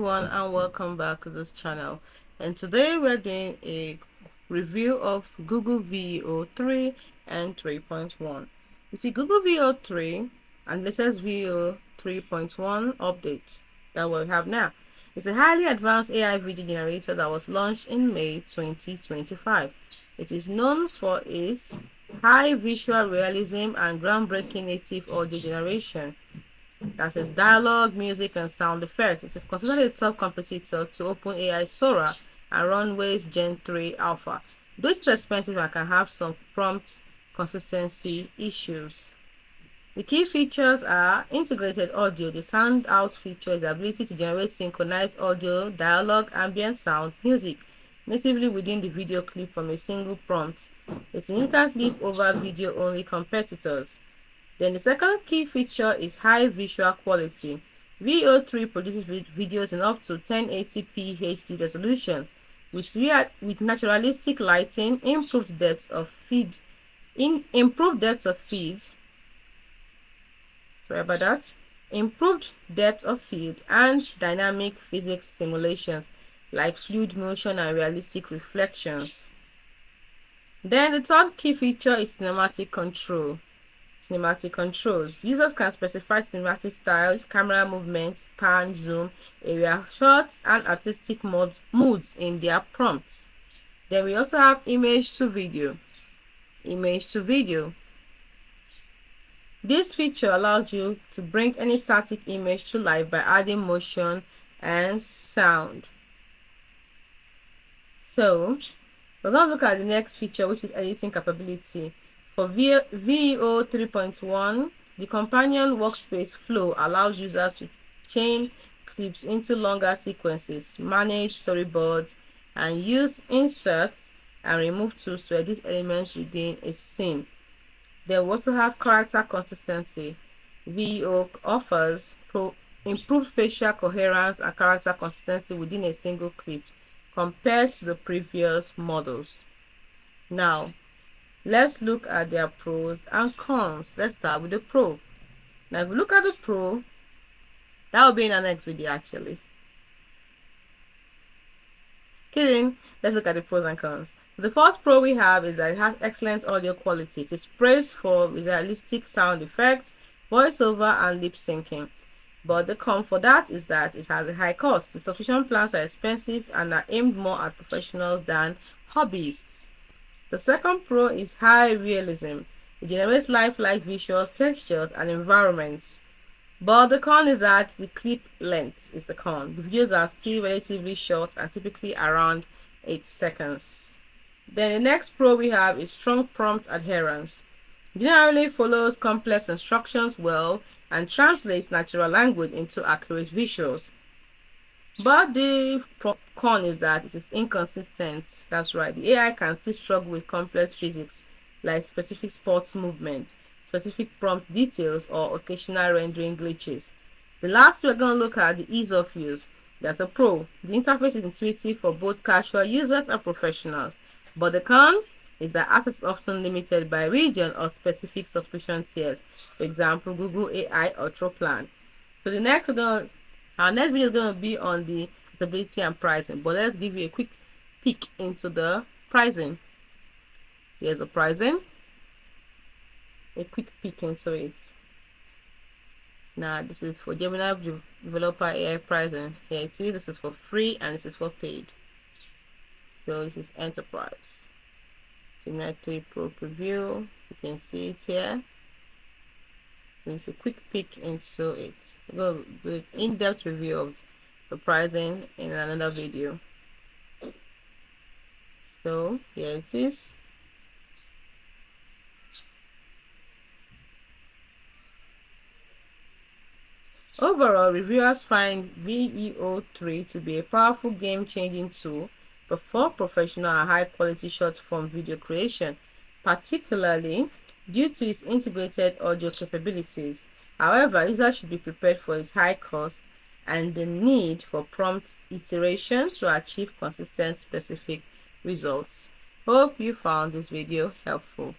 everyone, and welcome back to this channel. And today we're doing a review of Google Veo 3 and 3.1. You see, Google Veo 3 and latest Veo 3.1 update that we have now. It's a highly advanced AI video generator that was launched in May 2025. It is known for its high visual realism and groundbreaking native audio generation. That is dialogue, music, and sound effects. It is considered a top competitor to OpenAI Sora and Runway's Gen 3 Alpha. Though it's expensive and can have some prompt consistency issues. The key features are integrated audio. The standout feature is the ability to generate synchronized audio, dialogue, ambient sound, music natively within the video clip from a single prompt. A significant leap over video-only competitors. Then the second key feature is high visual quality. Veo 3 produces videos in up to 1080p HD resolution with naturalistic lighting, improved depth of field, improved depth of field and dynamic physics simulations like fluid motion and realistic reflections. Then the third key feature is cinematic controls. Users can specify cinematic styles, camera movements, pan, zoom, area shots, and artistic moods in their prompts. Then we also have image to video. This feature allows you to bring any static image to life by adding motion and sound. So we're going to look at the next feature, which is editing capability. For Veo 3.1, the companion workspace flow allows users to chain clips into longer sequences, manage storyboards, and use insert and remove tools to edit elements within a scene. They also have character consistency. Veo offers improved facial coherence and character consistency within a single clip compared to the previous models. Now, let's look at their pros and cons. Let's start with the pro. Now, if we look at the pro, that will be in our next video actually. Kidding. Let's look at the pros and cons. The first pro we have is that it has excellent audio quality. It is praised for realistic sound effects, voiceover, and lip syncing. But the con for that is that it has a high cost. The subscription plans are expensive and are aimed more at professionals than hobbyists. The second pro is high realism. It generates lifelike visuals, textures, and environments. But the con is that the clip length is the con. The videos are still relatively short and typically around 8 seconds. Then the next pro we have is strong prompt adherence. It generally follows complex instructions well and translates natural language into accurate visuals. But the con is that it is inconsistent. That's right. The AI can still struggle with complex physics like specific sports movement, specific prompt details, or occasional rendering glitches. The last we're going to look at the ease of use. That's a pro. The interface is intuitive for both casual users and professionals. But the con is that access is often limited by region or specific subscription tiers. For example, Google AI Ultra Plan. So our next video is going to be on the accessibility and pricing. But let's give you a quick peek into the pricing. Here's the pricing. A quick peek into it. Now this is for Gemini developer AI pricing. Here it is. This is for free and this is for paid. So this is enterprise. Gemini 3 Pro preview. You can see it here. So it's a quick peek into it. We'll do an in-depth review of the pricing in another video. So here it is. Overall, reviewers find Veo 3 to be a powerful game-changing tool for professional and high-quality short-form video creation, particularly due to its integrated audio capabilities. However, users should be prepared for its high cost and the need for prompt iteration to achieve consistent, specific results. Hope you found this video helpful.